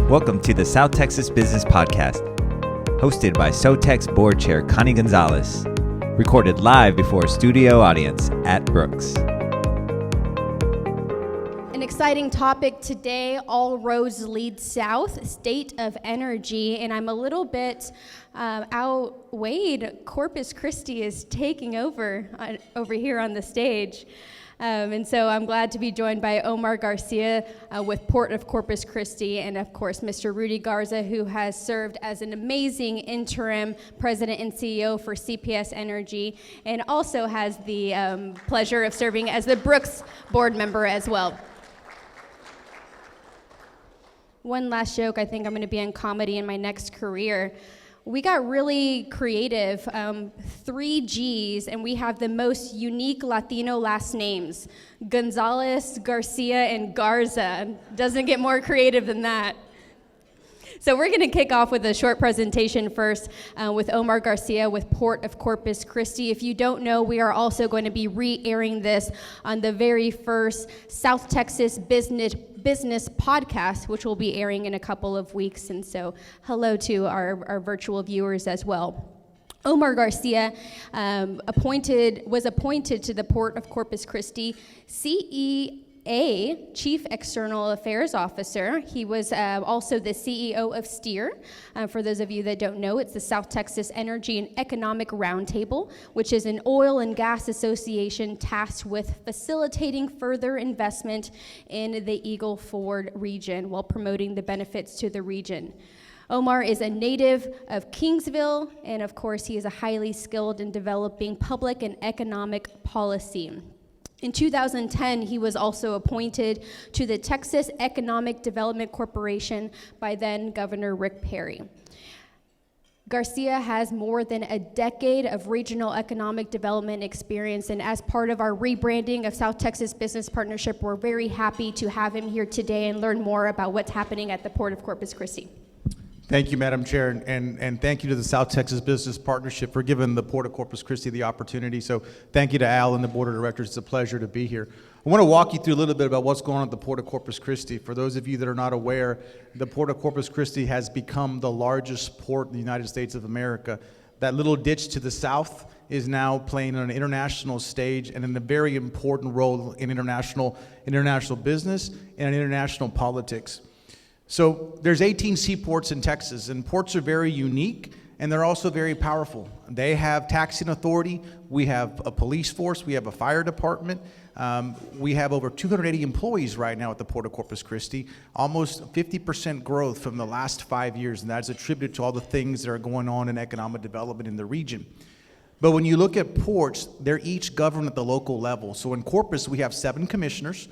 Welcome to the South Texas Business Podcast, hosted by SoTx Board Chair Connie Gonzalez, recorded live before a studio audience at Brooks. An exciting topic today, all roads lead south, state of energy, and I'm a little bit outweighed. Corpus Christi is taking over here on the stage. And so I'm glad to be joined by Omar Garcia with Port of Corpus Christi, and of course, Mr. Rudy Garza, who has served as an amazing interim president and CEO for CPS Energy, and also has the pleasure of serving as the Brooks board member as well. One last joke, I think I'm going to be in comedy in my next career. We got really creative, 3 Gs, and we have the most unique Latino last names, Gonzalez, Garcia, and Garza. Doesn't get more creative than that. So we're going to kick off with a short presentation first with Omar Garcia with Port of Corpus Christi. If you don't know, we are also going to be re-airing this on the very first South Texas Business podcast, which will be airing in a couple of weeks. And so hello to our virtual viewers as well. Omar Garcia was appointed to the Port of Corpus Christi CEA, Chief External Affairs Officer. He was also the CEO of STEER. For those of you that don't know, it's the South Texas Energy and Economic Roundtable, which is an oil and gas association tasked with facilitating further investment in the Eagle Ford region while promoting the benefits to the region. Omar is a native of Kingsville, and of course, he is a highly skilled in developing public and economic policy. In 2010, he was also appointed to the Texas Economic Development Corporation by then Governor Rick Perry. Garcia has more than a decade of regional economic development experience, and as part of our rebranding of South Texas Business Partnership, we're very happy to have him here today and learn more about what's happening at the Port of Corpus Christi. Thank you, Madam Chair, and thank you to the South Texas Business Partnership for giving the Port of Corpus Christi the opportunity. So thank you to Al and the Board of Directors. It's a pleasure to be here. I want to walk you through a little bit about what's going on at the Port of Corpus Christi. For those of you that are not aware, the Port of Corpus Christi has become the largest port in the United States of America. That little ditch to the south is now playing on an international stage and in a very important role in international business and international politics. So there's 18 seaports in Texas, and ports are very unique, and they're also very powerful. They have taxing authority. We have a police force. We have a fire department. We have over 280 employees right now at the Port of Corpus Christi, almost 50% growth from the last 5 years, and that's attributed to all the things that are going on in economic development in the region. But when you look at ports, they're each governed at the local level. So in Corpus, we have 7 commissioners.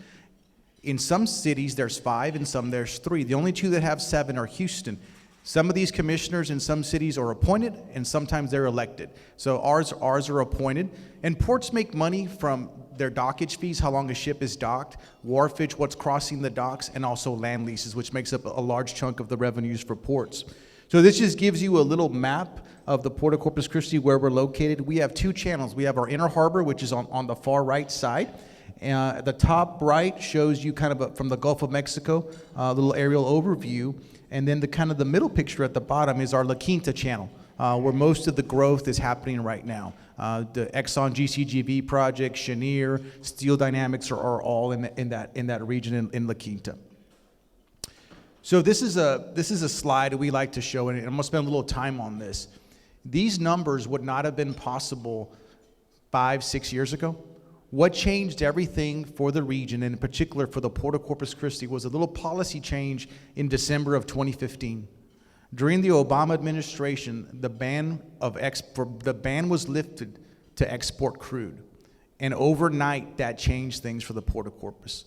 In some cities, there's 5, and some there's 3. The only 2 that have 7 are Houston. Some of these commissioners in some cities are appointed, and sometimes they're elected. So ours are appointed. And ports make money from their dockage fees, how long a ship is docked, wharfage, what's crossing the docks, and also land leases, which makes up a large chunk of the revenues for ports. So this just gives you a little map of the Port of Corpus Christi, where we're located. We have 2 channels. We have our inner harbor, which is on the far right side. The top right shows you kind of from the Gulf of Mexico, a little aerial overview. And then the middle picture at the bottom is our La Quinta channel, where most of the growth is happening right now. The Exxon GCGV project, Cheniere, Steel Dynamics are all in that region in La Quinta. So this is a slide we like to show, and I'm going to spend a little time on this. These numbers would not have been possible 5-6 years ago. What changed everything for the region, and in particular for the Port of Corpus Christi, was a little policy change in December of 2015. During the Obama administration, the ban was lifted to export crude, and overnight that changed things for the Port of Corpus.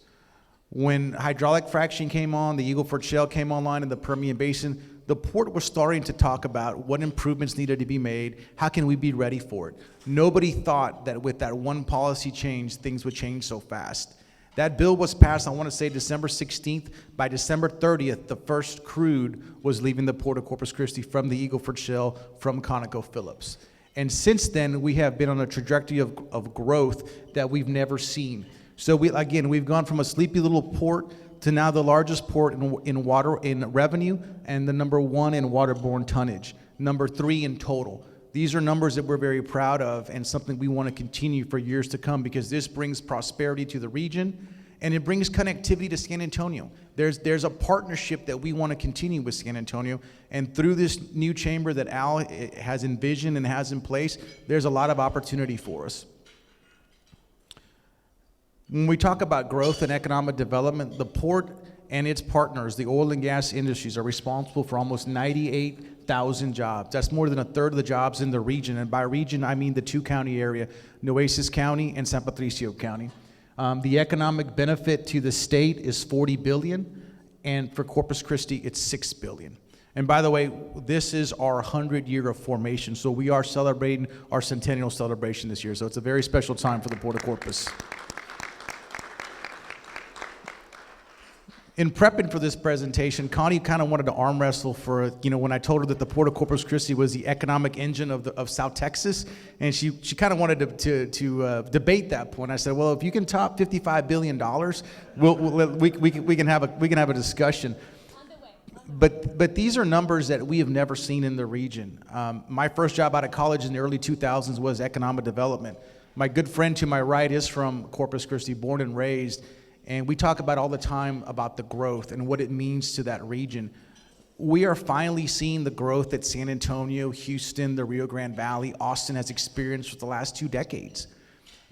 When hydraulic fracturing came on, the Eagle Ford Shale came online in the Permian Basin, the port was starting to talk about what improvements needed to be made, how can we be ready for it. Nobody thought that with that one policy change, things would change so fast. That bill was passed, I want to say December 16th. By December 30th, the first crude was leaving the Port of Corpus Christi from the Eagle Ford Shale, from ConocoPhillips. And since then, we have been on a trajectory of growth that we've never seen. So we've gone from a sleepy little port to now the largest port in revenue and the number 1 in waterborne tonnage, number 3 in total. These are numbers that we're very proud of and something we want to continue for years to come, because this brings prosperity to the region and it brings connectivity to San Antonio. There's a partnership that we want to continue with San Antonio, and through this new chamber that Al has envisioned and has in place, there's a lot of opportunity for us. When we talk about growth and economic development, the port and its partners, the oil and gas industries, are responsible for almost 98,000 jobs. That's more than a third of the jobs in the region. And by region, I mean the 2-county area, Nueces County and San Patricio County. The economic benefit to the state is $40 billion, and for Corpus Christi, it's $6 billion. And by the way, this is our 100-year of formation, so we are celebrating our centennial celebration this year. So it's a very special time for the Port of Corpus. In prepping for this presentation, Connie kind of wanted to arm wrestle for, when I told her that the Port of Corpus Christi was the economic engine of South Texas, and she kind of wanted to debate that point. I said, well, if you can top $55 billion, we can have a discussion. But these are numbers that we have never seen in the region. My first job out of college in the early 2000s was economic development. My good friend to my right is from Corpus Christi, born and raised. And we talk about all the time about the growth and what it means to that region. We are finally seeing the growth that San Antonio, Houston, the Rio Grande Valley, Austin has experienced for the last 2 decades.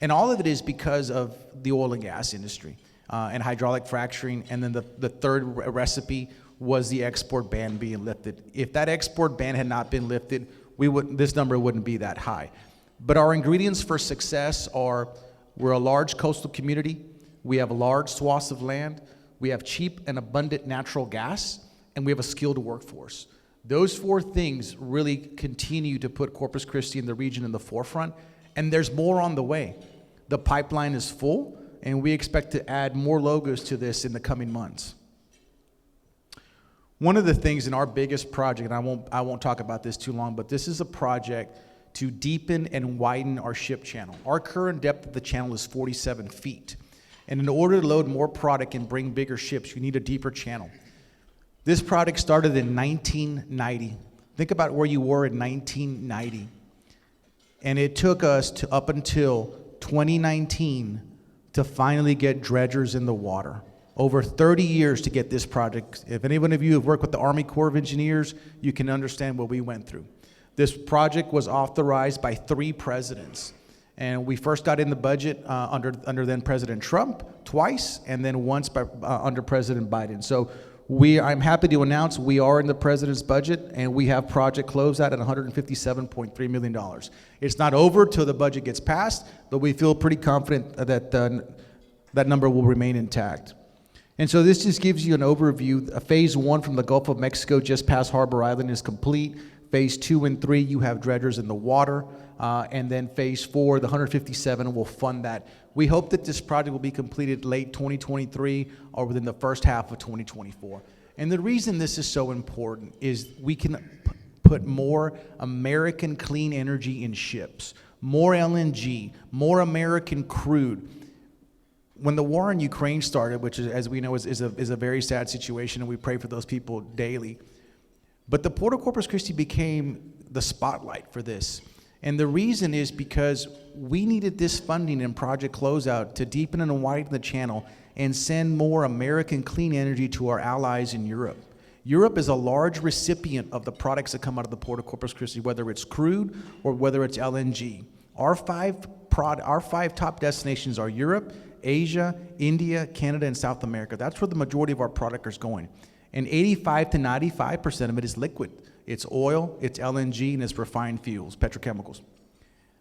And all of it is because of the oil and gas industry and hydraulic fracturing. And then the third recipe was the export ban being lifted. If that export ban had not been lifted, this number wouldn't be that high. But our ingredients for success are, we're a large coastal community. We have large swaths of land, we have cheap and abundant natural gas, and we have a skilled workforce. Those 4 things really continue to put Corpus Christi and the region in the forefront, and there's more on the way. The pipeline is full, and we expect to add more logos to this in the coming months. One of the things in our biggest project, and I won't talk about this too long, but this is a project to deepen and widen our ship channel. Our current depth of the channel is 47 feet. And in order to load more product and bring bigger ships, you need a deeper channel. This project started in 1990. Think about where you were in 1990. And it took us to up until 2019 to finally get dredgers in the water. Over 30 years to get this project. If any one of you have worked with the Army Corps of Engineers, you can understand what we went through. This project was authorized by 3 presidents. And we first got in the budget under then President Trump twice, and then once under President Biden. So I'm happy to announce we are in the president's budget, and we have project closeout at $157.3 million. It's not over till the budget gets passed, but we feel pretty confident that that number will remain intact. And so this just gives you an overview. Phase 1 from the Gulf of Mexico just past Harbor Island is complete. Phase 2 and 3, you have dredgers in the water. And then phase 4, the 157 will fund that. We hope that this project will be completed late 2023 or within the first half of 2024. And the reason this is so important is we can put more American clean energy in ships, more LNG, more American crude. When the war in Ukraine started, which is, as we know, is a very sad situation, and we pray for those people daily, but the Port of Corpus Christi became the spotlight for this. And the reason is because we needed this funding in Project Closeout to deepen and widen the channel and send more American clean energy to our allies in Europe. Europe is a large recipient of the products that come out of the Port of Corpus Christi, whether it's crude or whether it's LNG. Our five top destinations are Europe, Asia, India, Canada, and South America. That's where the majority of our product is going. And 85 to 95% of it is liquid. It's oil, it's LNG, and it's refined fuels, petrochemicals.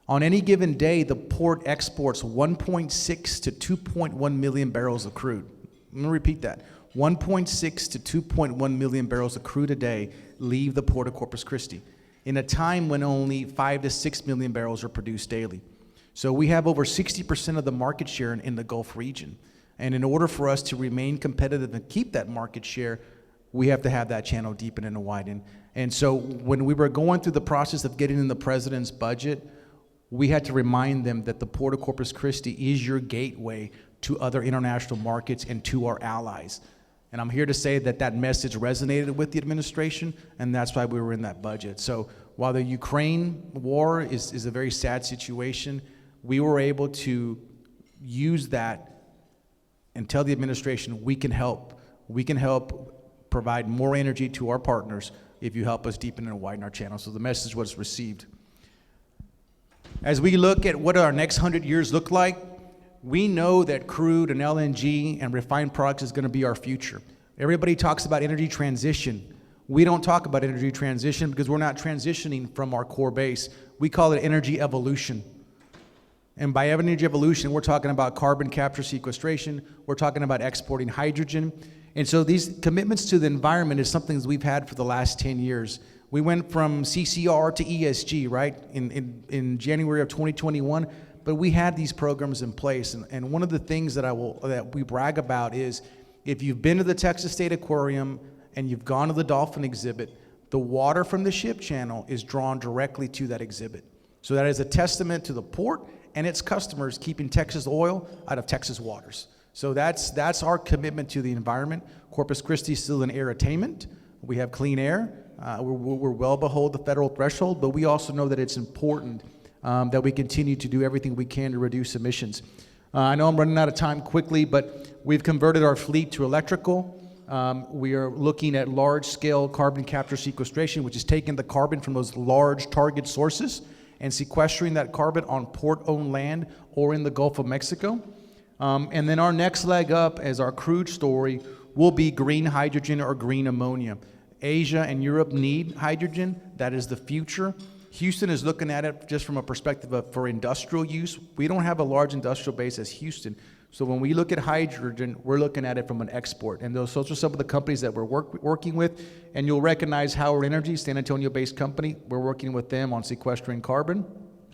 On any given day, the port exports 1.6 to 2.1 million barrels of crude. Let me repeat that. 1.6 to 2.1 million barrels of crude a day leave the Port of Corpus Christi in a time when only 5 to 6 million barrels are produced daily. So we have over 60% of the market share in the Gulf region. And in order for us to remain competitive and keep that market share, we have to have that channel deepen and widen. And so when we were going through the process of getting in the president's budget, we had to remind them that the Port of Corpus Christi is your gateway to other international markets and to our allies. And I'm here to say that that message resonated with the administration, and that's why we were in that budget. So while the Ukraine war is a very sad situation, we were able to use that and tell the administration we can help. We can help provide more energy to our partners if you help us deepen and widen our channel. So the message was received. As we look at what our next 100 years look like, we know that crude and LNG and refined products is going to be our future. Everybody talks about energy transition. We don't talk about energy transition because we're not transitioning from our core base. We call it energy evolution. And by energy evolution, we're talking about carbon capture sequestration. We're talking about exporting hydrogen. And so these commitments to the environment is something that we've had for the last 10 years. We went from CCR to ESG, right, in January of 2021. But we had these programs in place, and one of the things that we brag about is if you've been to the Texas State Aquarium and you've gone to the dolphin exhibit, the water from the ship channel is drawn directly to that exhibit. So that is a testament to the port and its customers keeping Texas oil out of Texas waters. So that's our commitment to the environment. Corpus Christi is still in air attainment. We have clean air. We're well below the federal threshold, but we also know that it's important that we continue to do everything we can to reduce emissions. I know I'm running out of time quickly, but we've converted our fleet to electrical. We are looking at large-scale carbon capture sequestration, which is taking the carbon from those large target sources and sequestering that carbon on port-owned land or in the Gulf of Mexico. And then our next leg up as our crude story will be green hydrogen or green ammonia. Asia and Europe need hydrogen. That is the future. Houston is looking at it just from a perspective of for industrial use. We don't have a large industrial base as Houston. So when we look at hydrogen, we're looking at it from an export. And those are some of the companies that we're working with. And you'll recognize Howard Energy, San Antonio-based company. We're working with them on sequestering carbon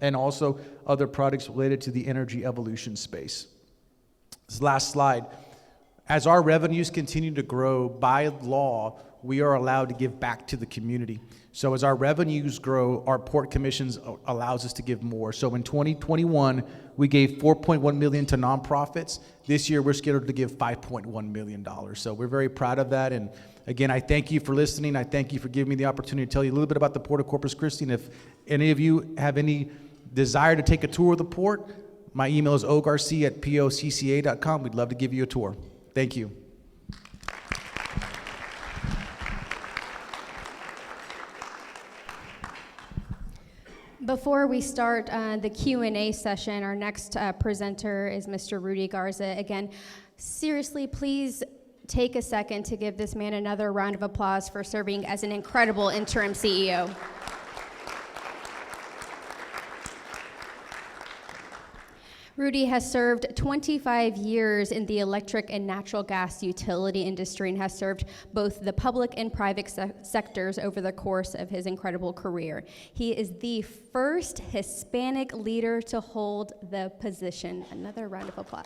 and also other products related to the energy evolution space. This last slide. As our revenues continue to grow, by law, we are allowed to give back to the community. So as our revenues grow, our port commissions allows us to give more. So in 2021, we gave $4.1 million to nonprofits. This year, we're scheduled to give $5.1 million. So we're very proud of that. And again, I thank you for listening. I thank you for giving me the opportunity to tell you a little bit about the Port of Corpus Christi. And if any of you have any desire to take a tour of the port, my email is ogarcia@pocca.com. We'd love to give you a tour. Thank you. Before we start the Q&A session, our next presenter is Mr. Rudy Garza. Again, seriously, please take a second to give this man another round of applause for serving as an incredible interim CEO. Rudy has served 25 years in the electric and natural gas utility industry and has served both the public and private sectors over the course of his incredible career. He is the first Hispanic leader to hold the position. Another round of applause.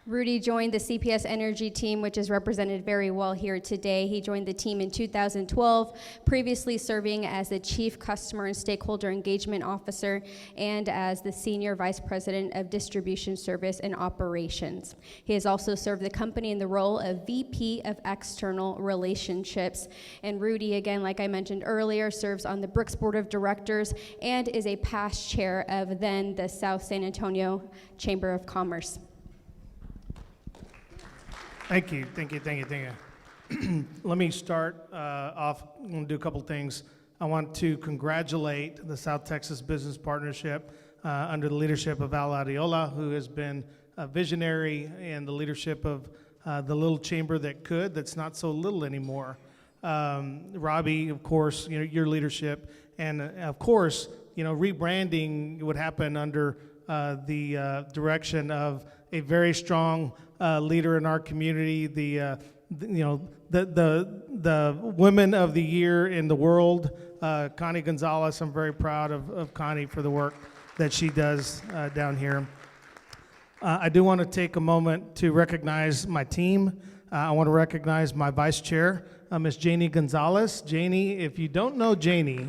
Rudy joined the CPS Energy team, which is represented very well here today. He joined the team in 2012, previously serving as the Chief Customer and Stakeholder Engagement Officer and as the Senior Vice President of Distribution Service and Operations. He has also served the company in the role of VP of External Relationships. And Rudy, again, like I mentioned earlier, serves on the Brooks Board of Directors and is a past chair of then the South San Antonio Chamber of Commerce. Thank you. Let me start off. I'm going to do a couple things. I want to congratulate the South Texas Business Partnership under the leadership of Al Ariola, who has been a visionary in the leadership of the little chamber that's not so little anymore. Robbie, of course, your leadership, and of course, rebranding would happen under the direction of a very strong leader in our community, the Women of the Year in the world, Connie Gonzalez. I'm very proud of Connie for the work that she does down here. I do want to take a moment to recognize my team. I want to recognize my vice chair, Ms. Janie Gonzalez. Janie, if you don't know Janie,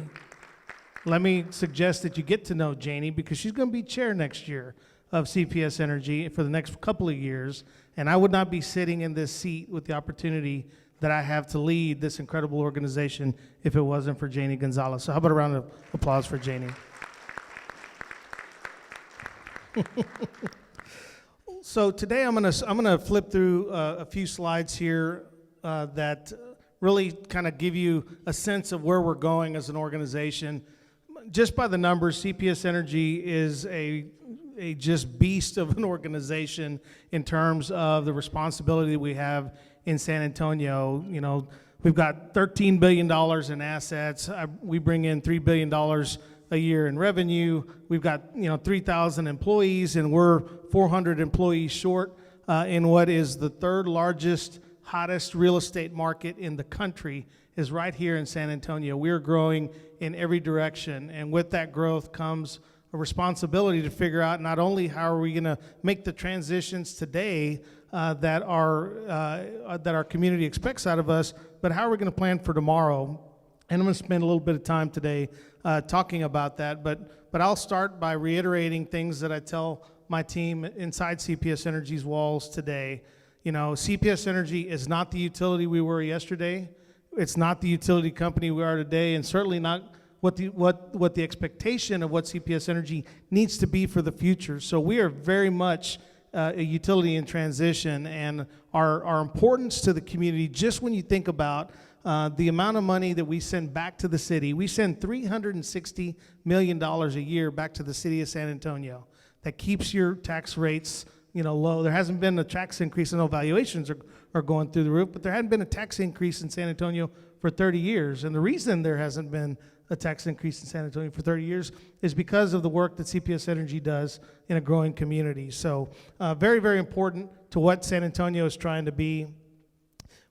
let me suggest that you get to know Janie because she's going to be chair next year. of CPS Energy for the next couple of years, and I would not be sitting in this seat with the opportunity that I have to lead this incredible organization if it wasn't for Janie Gonzalez. So how about a round of applause for Janie? So today I'm gonna flip through a few slides here that really kind of give you a sense of where we're going as an organization. Just by the numbers, CPS Energy is a just beast of an organization in terms of the responsibility that we have in San Antonio. You know, we've got $13 billion in assets. We bring in $3 billion a year in revenue. We've got 3,000 employees, and we're 400 employees short in what is the third largest, hottest real estate market in the country is right here in San Antonio. We're growing in every direction, and with that growth comes a responsibility to figure out not only how are we going to make the transitions today that our community expects out of us, but how are we going to plan for tomorrow. And I'm going to spend a little bit of time today talking about that, but I'll start by reiterating things that I tell my team inside CPS Energy's walls today. You know, CPS Energy is not the utility we were yesterday. It's not the utility company we are today, and certainly not what the expectation of what CPS Energy needs to be for the future. So we are very much a utility in transition, and our importance to the community, just when you think about the amount of money that we send back to the city. We send $360 million a year back to the city of San Antonio. That keeps your tax rates low. There hasn't been a tax increase. I know valuations are going through the roof, but there hadn't been a tax increase in San Antonio for 30 years. And the reason there hasn't been a tax increase in San Antonio for 30 years is because of the work that CPS Energy does in a growing community. So very, very important to what San Antonio is trying to be.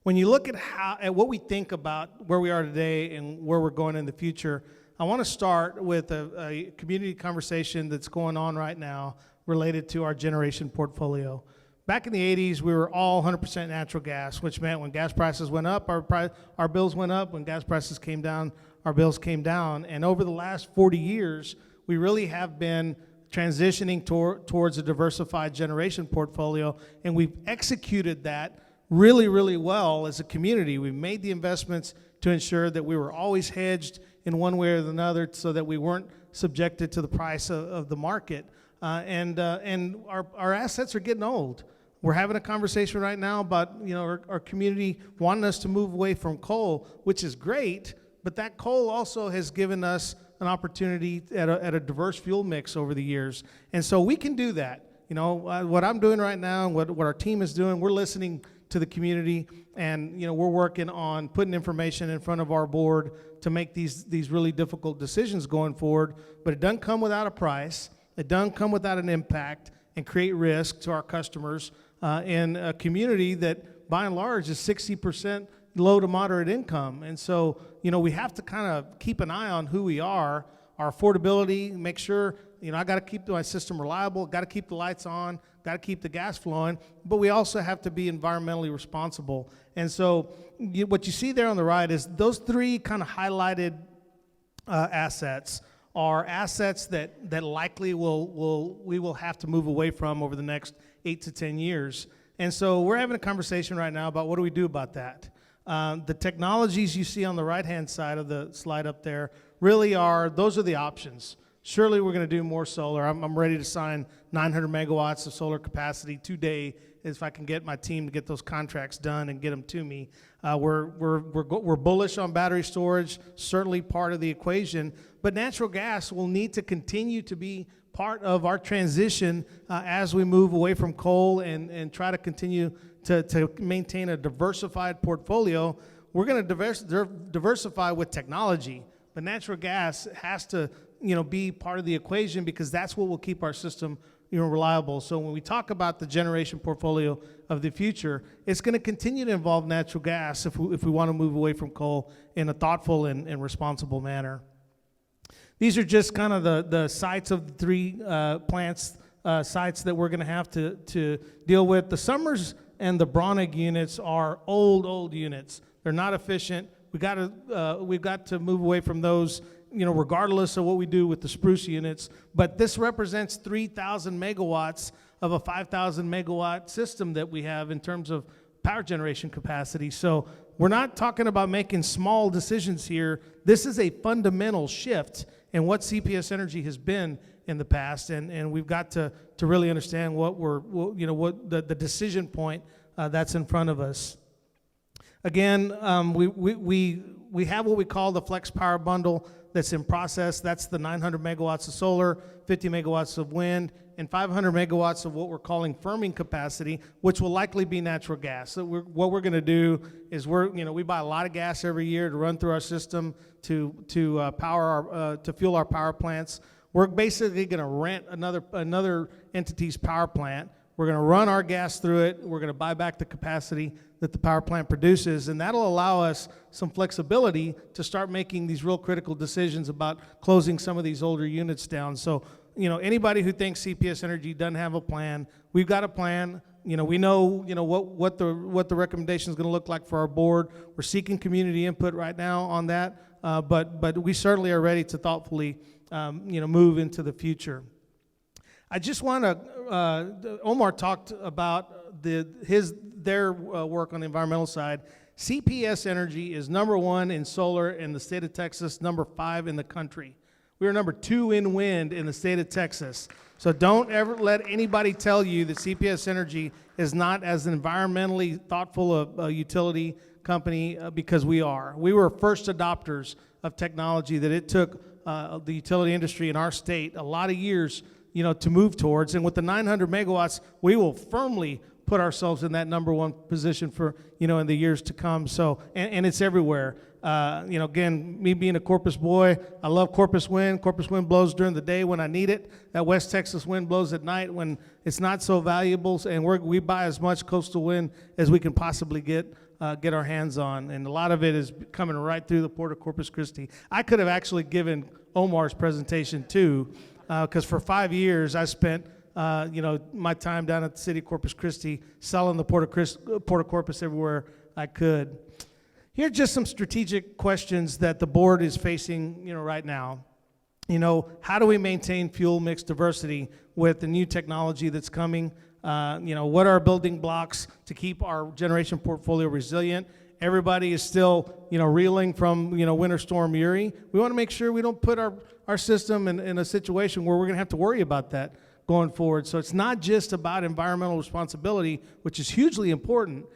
When you look at what we think about where we are today and where we're going in the future, I want to start with a community conversation that's going on right now related to our generation portfolio. Back in the 80s, we were all 100% natural gas, which meant when gas prices went up, our bills went up. When gas prices came down, our bills came down. And over the last 40 years, we really have been transitioning towards a diversified generation portfolio, and we've executed that really, really well as a community. We made the investments to ensure that we were always hedged in one way or another so that we weren't subjected to the price of the market. And our assets are getting old. We're having a conversation right now about our community wanting us to move away from coal, which is great, but that coal also has given us an opportunity at a diverse fuel mix over the years. And so we can do that. What I'm doing right now and what our team is doing, we're listening to the community, and we're working on putting information in front of our board to make these really difficult decisions going forward. But it doesn't come without a price. It doesn't come without an impact and create risk to our customers in a community that, by and large, is 60% low to moderate income. And so, we have to kind of keep an eye on who we are, our affordability, make sure, I got to keep my system reliable, got to keep the lights on, got to keep the gas flowing, but we also have to be environmentally responsible. And so what you see there on the right is those three kind of highlighted assets are assets that likely we will have to move away from over the next 8 to 10 years. And so we're having a conversation right now about what do we do about that. The technologies you see on the right-hand side of the slide up there really those are the options. Surely we're going to do more solar. I'm ready to sign 900 megawatts of solar capacity today if I can get my team to get those contracts done and get them to me. We're bullish on battery storage, certainly part of the equation, but natural gas will need to continue to be part of our transition as we move away from coal and try to continue to maintain a diversified portfolio. We're going to diversify with technology, but natural gas has to be part of the equation because that's what will keep our system reliable. So when we talk about the generation portfolio of the future, it's going to continue to involve natural gas if we want to move away from coal in a thoughtful and responsible manner. These are just kind of the sites of the three plants, sites that we're going to have to deal with. The Summers and the Braunig units are old units. They're not efficient. We've got to move away from those regardless of what we do with the spruce units. But this represents 3,000 megawatts of a 5,000 megawatt system that we have in terms of power generation capacity. So we're not talking about making small decisions here. This is a fundamental shift in what CPS Energy has been in the past, and we've got to really understand what the decision point that's in front of us. Again, we have what we call the Flex Power Bundle that's in process. That's the 900 megawatts of solar, 50 megawatts of wind, and 500 megawatts of what we're calling firming capacity, which will likely be natural gas. So what we're going to do is we buy a lot of gas every year to run through our system to fuel our power plants. We're basically going to rent another entity's power plant. We're going to run our gas through it. We're going to buy back the capacity that the power plant produces, and that'll allow us some flexibility to start making these real critical decisions about closing some of these older units down. So, anybody who thinks CPS Energy doesn't have a plan, we've got a plan. We know, what the recommendation is going to look like for our board. We're seeking community input right now on that, but we certainly are ready to thoughtfully, move into the future. I just want to, Omar talked about their work on the environmental side. CPS Energy is #1 in solar in the state of Texas, #5 in the country. We are #2 in wind in the state of Texas. So don't ever let anybody tell you that CPS Energy is not as environmentally thoughtful a utility company, because we are. We were first adopters of technology that it took the utility industry in our state a lot of years to move towards. And with the 900 megawatts, we will firmly put ourselves in that #1 position for, in the years to come. So, and it's everywhere. Again, me being a Corpus boy, I love Corpus wind. Corpus wind blows during the day when I need it. That West Texas wind blows at night when it's not so valuable. And we buy as much coastal wind as we can possibly get our hands on. And a lot of it is coming right through the port of Corpus Christi. I could have actually given Omar's presentation too, because for 5 years I spent my time down at the city of Corpus Christi selling the Port of Corpus everywhere I could. Here are just some strategic questions that the board is facing right now. How do we maintain fuel mix diversity with the new technology that's coming? What are our building blocks to keep our generation portfolio resilient? Everybody is still, reeling from, Winter Storm Uri. We want to make sure we don't put our system in a situation where we're going to have to worry about that going forward. So it's not just about environmental responsibility, which is hugely important.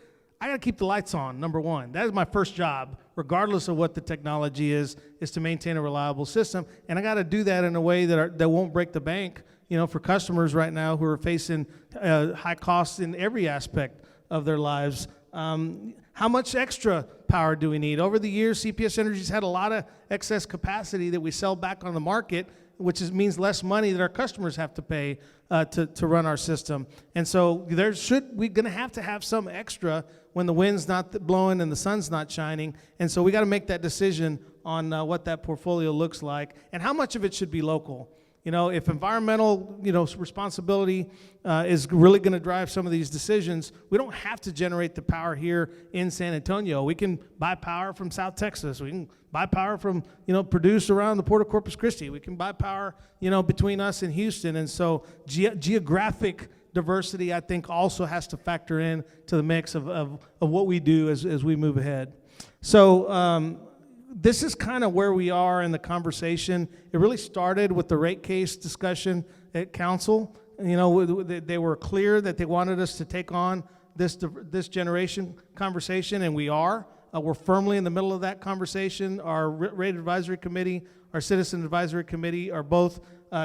I got to keep the lights on, #1. That is my first job, regardless of what the technology is to maintain a reliable system. And I got to do that in a way that won't break the bank, for customers right now who are facing high costs in every aspect of their lives. How much extra power do we need? Over the years, CPS Energy's had a lot of excess capacity that we sell back on the market, which means less money that our customers have to pay to run our system. And so we're going to have some extra when the wind's not blowing and the sun's not shining. And so we got to make that decision on what that portfolio looks like and how much of it should be local. If environmental, responsibility is really going to drive some of these decisions, we don't have to generate the power here in San Antonio. We can buy power from South Texas. We can buy power from, produced around the port of Corpus Christi. We can buy power, between us and Houston. And so geographic diversity, I think, also has to factor in to the mix of what we do as we move ahead. So, this is kind of where we are in the conversation. It really started with the rate case discussion at council. They were clear that they wanted us to take on this generation conversation, and we are. We're firmly in the middle of that conversation. Our rate advisory committee, our citizen advisory committee are both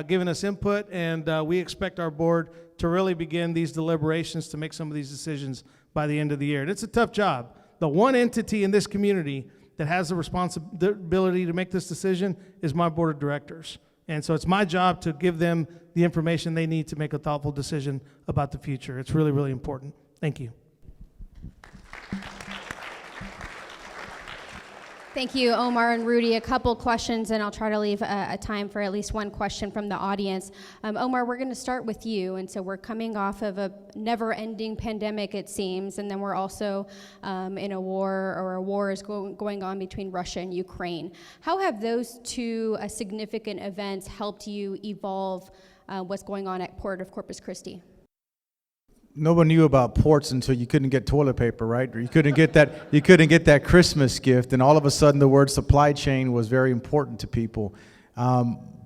giving us input, and we expect our board to really begin these deliberations to make some of these decisions by the end of the year. And it's a tough job. The one entity in this community that has the responsibility to make this decision is my board of directors. And so it's my job to give them the information they need to make a thoughtful decision about the future. It's really, really important. Thank you. Thank you, Omar and Rudy. A couple questions, and I'll try to leave a time for at least one question from the audience. Omar, we're going to start with you. And so we're coming off of a never-ending pandemic, it seems, and then we're also in a war is going on between Russia and Ukraine. How have those two significant events helped you evolve what's going on at Port of Corpus Christi? No one knew about ports until you couldn't get toilet paper, right? Or you couldn't get that Christmas gift, and all of a sudden the word supply chain was very important to people.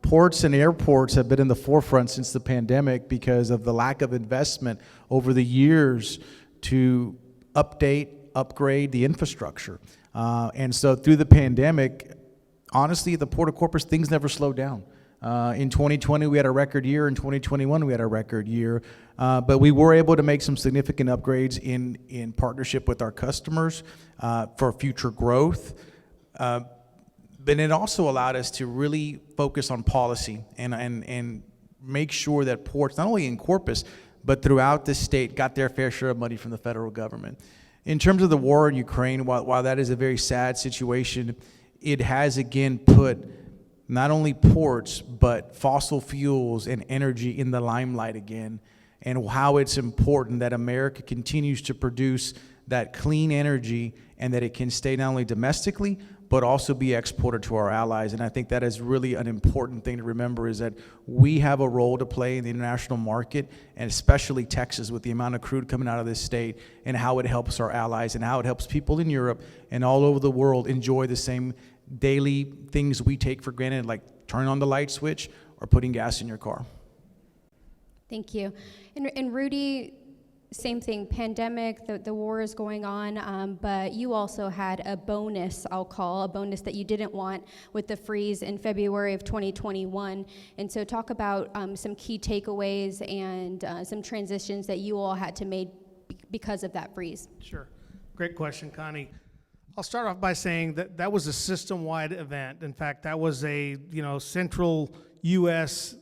Ports and airports have been in the forefront since the pandemic because of the lack of investment over the years to upgrade the infrastructure. And so through the pandemic, honestly, the Port of Corpus, things never slowed down. In 2020, we had a record year. In 2021, we had a record year. But we were able to make some significant upgrades in partnership with our customers for future growth. But it also allowed us to really focus on policy and make sure that ports, not only in Corpus, but throughout the state, got their fair share of money from the federal government. In terms of the war in Ukraine, while that is a very sad situation, it has again put not only ports, but fossil fuels and energy in the limelight again, and how it's important that America continues to produce that clean energy and that it can stay not only domestically, but also be exported to our allies. And I think that is really an important thing to remember, is that we have a role to play in the international market, and especially Texas with the amount of crude coming out of this state, and how it helps our allies and how it helps people in Europe and all over the world enjoy the same daily things we take for granted, like turning on the light switch or putting gas in your car. Thank you. And Rudy, same thing, pandemic, the war is going on, but you also had a bonus, I'll call, a bonus that you didn't want with the freeze in February of 2021. And so talk about some key takeaways and some transitions that you all had to make because of that freeze. Sure. Great question, Connie. I'll start off by saying that that was a system-wide event. In fact, that was a central U.S.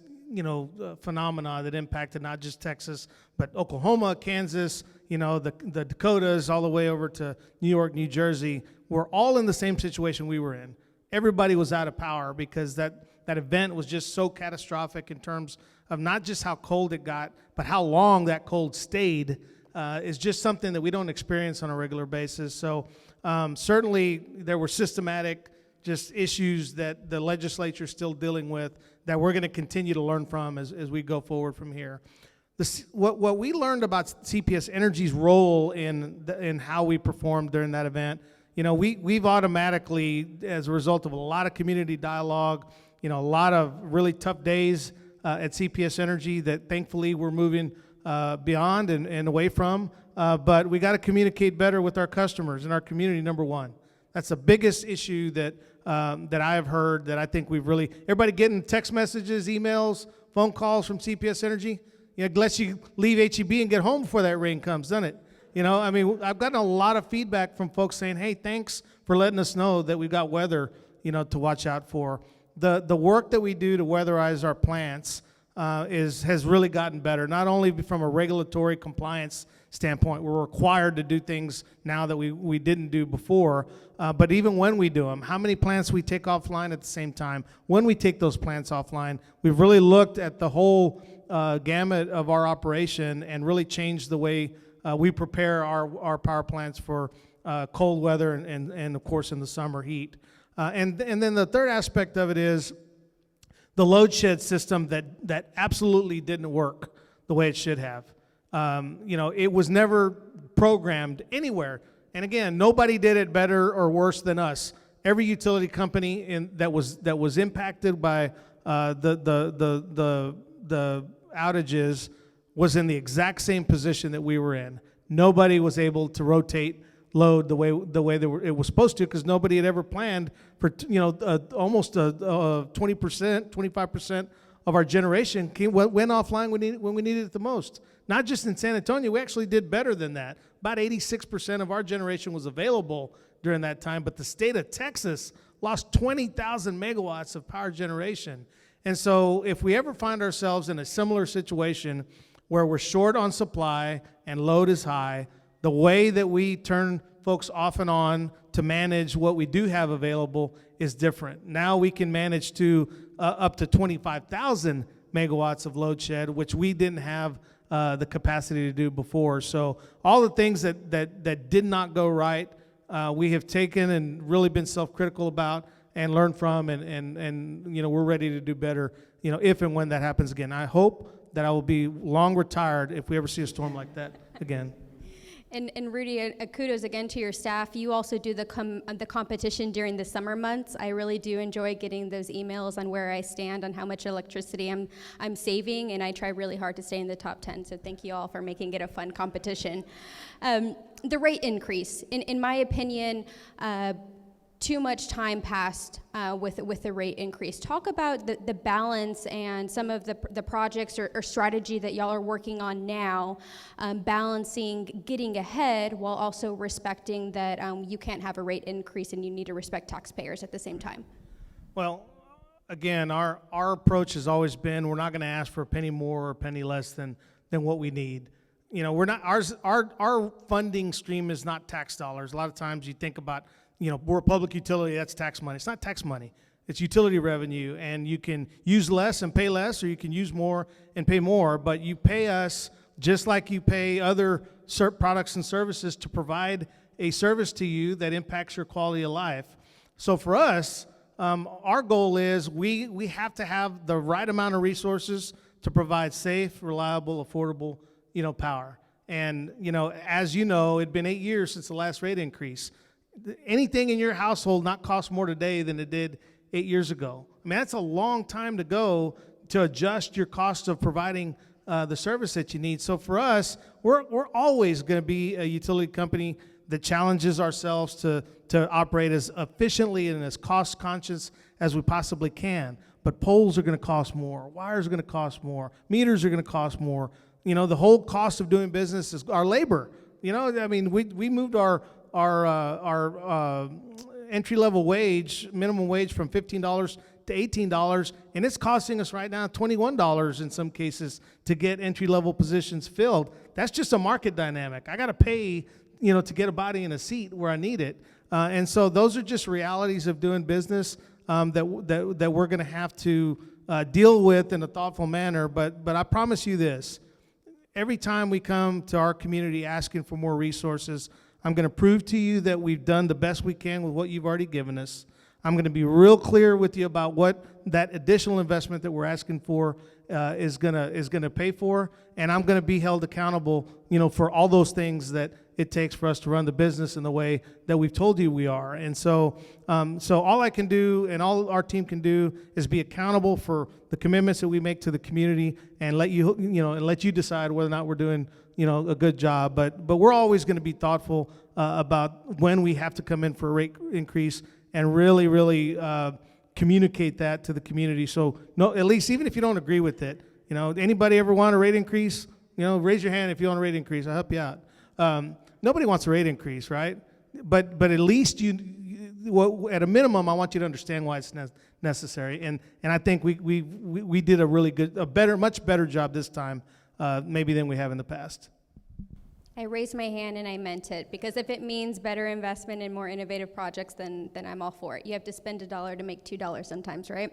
Phenomena that impacted not just Texas, but Oklahoma, Kansas, the Dakotas, all the way over to New York, New Jersey. We're all in the same situation we were in. Everybody was out of power because that event was just so catastrophic in terms of not just how cold it got, but how long that cold stayed. Is just something that we don't experience on a regular basis. So certainly there were systematic just issues that the legislature is still dealing with that we're going to continue to learn from as we go forward from here. What we learned about CPS Energy's role in how we performed during that event, we've automatically, as a result of a lot of community dialogue, a lot of really tough days at CPS Energy that thankfully we're moving beyond and away from, but we got to communicate better with our customers and our community, number one. That's the biggest issue that I have heard, that I think we've really, everybody getting text messages, emails, phone calls from CPS Energy, lets you leave HEB and get home before that rain comes, doesn't it? I've gotten a lot of feedback from folks saying, hey, thanks for letting us know that we've got weather, to watch out for. The work that we do to weatherize our plants has really gotten better, not only from a regulatory compliance standpoint. We're required to do things now that we didn't do before, but even when we do them, how many plants we take offline at the same time. When we take those plants offline, we've really looked at the whole gamut of our operation and really changed the way we prepare our power plants for cold weather and of course in the summer heat. And then the third aspect of it is the load shed system that absolutely didn't work the way it should have. It was never programmed anywhere. And again, nobody did it better or worse than us. Every utility company that was impacted by the outages was in the exact same position that we were in. Nobody was able to rotate load the way it was supposed to, because nobody had ever planned for almost 20%, 25% of our generation went offline when we needed it the most. Not just in San Antonio, we actually did better than that. About 86% of our generation was available during that time, but the state of Texas lost 20,000 megawatts of power generation. And so if we ever find ourselves in a similar situation where we're short on supply and load is high, the way that we turn folks off and on to manage what we do have available is different. Now we can manage to up to 25,000 megawatts of load shed, which we didn't have the capacity to do before. So all the things that did not go right, we have taken and really been self-critical about and learned from, and we're ready to do better, if and when that happens again. I hope that I will be long retired if we ever see a storm like that again. And Rudy, kudos again to your staff. You also do the competition during the summer months. I really do enjoy getting those emails on where I stand on how much electricity I'm saving, and I try really hard to stay in the top 10. So thank you all for making it a fun competition. The rate increase, in my opinion, too much time passed with the rate increase. Talk about the balance and some of the projects or strategy that y'all are working on now, balancing getting ahead while also respecting that you can't have a rate increase and you need to respect taxpayers at the same time. Well, again, our approach has always been we're not going to ask for a penny more or a penny less than what we need. We're not our funding stream is not tax dollars. A lot of times you think about we're a public utility, that's tax money. It's not tax money. It's utility revenue, and you can use less and pay less, or you can use more and pay more, but you pay us just like you pay other products and services to provide a service to you that impacts your quality of life. So for us, our goal is we have to have the right amount of resources to provide safe, reliable, affordable, power. And, as you know, it'd been 8 years since the last rate increase. Anything in your household not cost more today than it did 8 years ago. I mean, that's a long time to go to adjust your cost of providing the service that you need. So for us, we're always going to be a utility company that challenges ourselves to operate as efficiently and as cost conscious as we possibly can. But poles are going to cost more, wires are going to cost more, meters are going to cost more. The whole cost of doing business is our labor. We moved our entry-level wage, minimum wage, from $15 to $18, and it's costing us right now $21 in some cases to get entry-level positions filled. That's just a market dynamic. I got to pay, to get a body in a seat where I need it, and so those are just realities of doing business that we're going to have to deal with in a thoughtful manner. But I promise you this: every time we come to our community asking for more resources, I'm going to prove to you that we've done the best we can with what you've already given us. I'm going to be real clear with you about what that additional investment that we're asking for is going to pay for, and I'm going to be held accountable, for all those things that it takes for us to run the business in the way that we've told you we are. And so all I can do and all our team can do is be accountable for the commitments that we make to the community and let you decide whether or not we're doing a good job. But we're always going to be thoughtful about when we have to come in for a rate increase and really communicate that to the community. So at least even if you don't agree with it, anybody ever want a rate increase? Raise your hand if you want a rate increase. I'll help you out. Nobody wants a rate increase, right? But at least at a minimum, I want you to understand why it's necessary. And I think we did much better job this time, maybe than we have in the past. I raised my hand and I meant it, because if it means better investment and more innovative projects, then I'm all for it. You have to spend $1 to make $2 sometimes, right?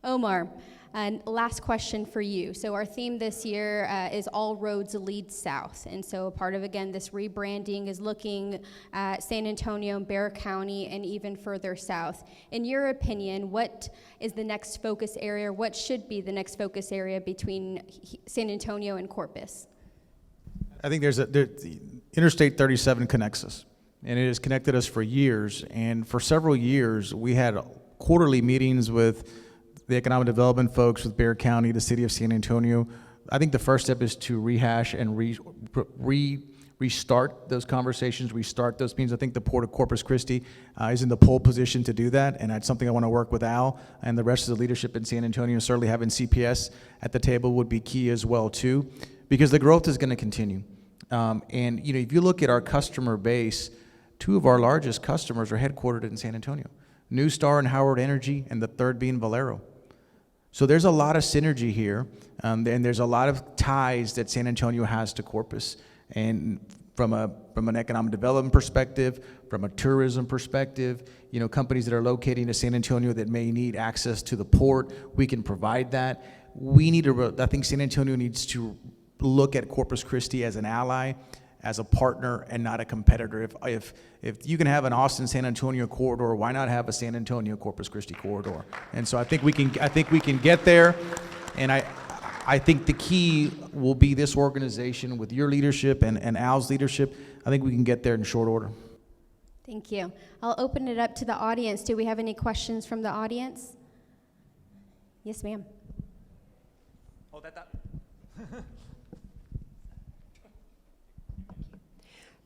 Omar, and last question for you. So our theme this year is All Roads Lead South. And so a part of, again, this rebranding is looking at San Antonio and Bexar County and even further south. In your opinion, what is the next focus area? What should be the next focus area between San Antonio and Corpus? I think Interstate 37 connects us, and it has connected us for years. And for several years, we had quarterly meetings with the economic development folks, with Bexar County, the city of San Antonio. I think the first step is to rehash and restart those conversations, restart those meetings. I think the Port of Corpus Christi is in the pole position to do that, and that's something I want to work with Al and the rest of the leadership in San Antonio. Certainly having CPS at the table would be key as well too, because the growth is going to continue. And if you look at our customer base, two of our largest customers are headquartered in San Antonio: New Star and Howard Energy, and the third being Valero. So there's a lot of synergy here, and there's a lot of ties that San Antonio has to Corpus. And from an economic development perspective, from a tourism perspective, companies that are locating in San Antonio that may need access to the port, we can provide that. I think San Antonio needs to look at Corpus Christi as an ally, as a partner, and not a competitor. If you can have an Austin San Antonio corridor, why not have a San Antonio Corpus Christi corridor? And so I think we can get there, and I think the key will be this organization with your leadership and Al's leadership. I think we can get there in short order. Thank you. I'll open it up to the audience. Do we have any questions from the audience? Yes, ma'am. Hold that up.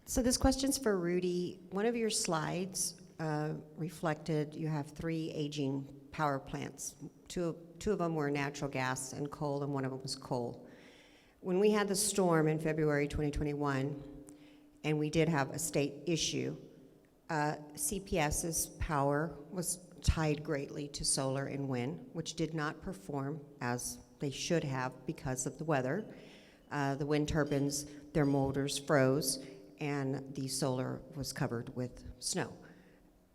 So this question's for Rudy. One of your slides reflected you have 3 aging power plants. Two of them were natural gas and coal, and one of them was coal. When we had the storm in February 2021, and we did have a state issue, CPS's power was tied greatly to solar and wind, which did not perform as they should have because of the weather. The wind turbines, their motors froze, and the solar was covered with snow.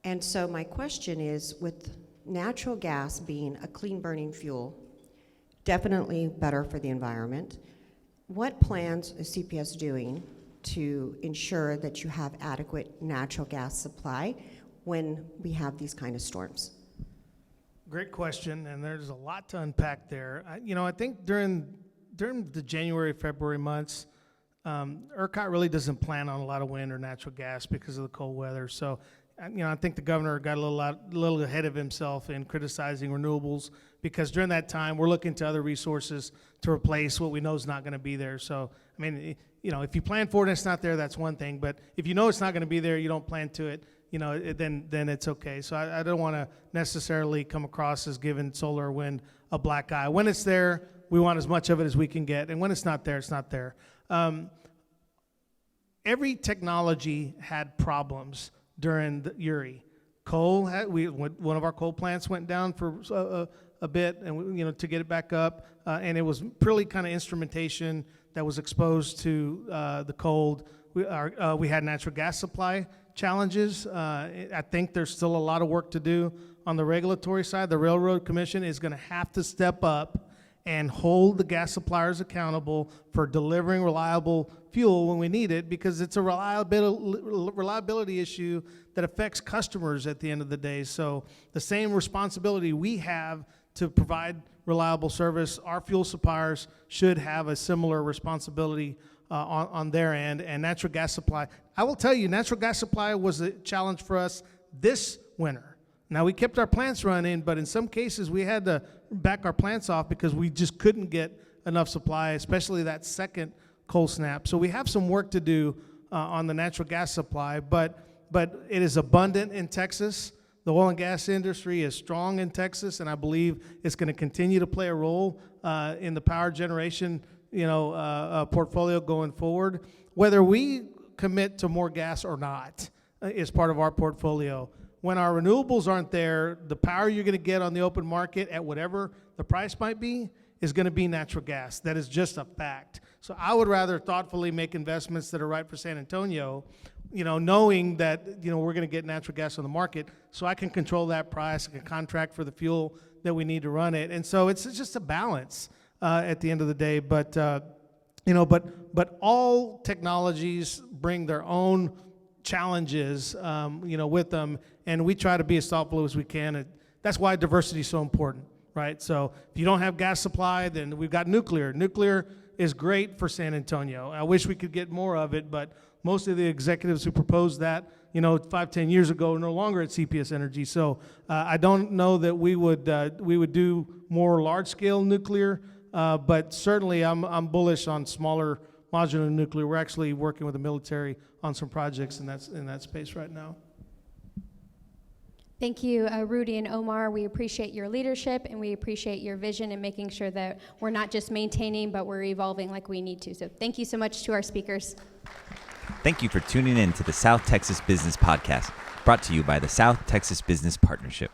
And so my question is, with natural gas being a clean burning fuel, definitely better for the environment, what plans is CPS doing to ensure that you have adequate natural gas supply when we have these kind of storms? Great question, and there's a lot to unpack there. I think during the January, February months, ERCOT really doesn't plan on a lot of wind or natural gas because of the cold weather. So, I think the governor got a little ahead of himself in criticizing renewables, because during that time we're looking to other resources to replace what we know is not going to be there. So, if you plan for it and it's not there, that's one thing. But if you know it's not going to be there, you don't plan to it, then it's okay. So I don't want to necessarily come across as giving solar or wind a black eye. When it's there, we want as much of it as we can get, and when it's not there, it's not there. Every technology had problems during the Uri. Coal, one of our coal plants went down for a bit, and to get it back up, and it was purely kind of instrumentation that was exposed to the cold. We had natural gas supply challenges. I think there's still a lot of work to do on the regulatory side. The Railroad Commission is going to have to step up and hold the gas suppliers accountable for delivering reliable fuel when we need it, because it's a reliability issue that affects customers at the end of the day. So the same responsibility we have to provide reliable service, our fuel suppliers should have a similar responsibility on their end. And natural gas supply, I will tell you, natural gas supply was a challenge for us this winter. Now, we kept our plants running, but in some cases we had to back our plants off because we just couldn't get enough supply, especially that second cold snap. So we have some work to do on the natural gas supply, but it is abundant in Texas. The oil and gas industry is strong in Texas, and I believe it's going to continue to play a role in the power generation portfolio going forward. Whether we commit to more gas or not is part of our portfolio. When our renewables aren't there, the power you're going to get on the open market at whatever the price might be is going to be natural gas. That is just a fact. So I would rather thoughtfully make investments that are right for San Antonio, knowing that, we're going to get natural gas on the market, so I can control that price, I can contract for the fuel that we need to run it. And so it's just a balance at the end of the day. But all technologies bring their own challenges, with them, and we try to be as thoughtful as we can. And that's why diversity is so important, right? So if you don't have gas supply, then we've got nuclear. Nuclear is great for San Antonio. I wish we could get more of it, but most of the executives who proposed that, 5-10 years ago, are no longer at CPS Energy. So I don't know that we would do more large-scale nuclear, but certainly I'm bullish on smaller modular nuclear. We're actually working with the military on some projects in that space right now. Thank you, Rudy and Omar. We appreciate your leadership, and we appreciate your vision in making sure that we're not just maintaining, but we're evolving like we need to. So thank you so much to our speakers. Thank you for tuning in to the South Texas Business Podcast, brought to you by the South Texas Business Partnership.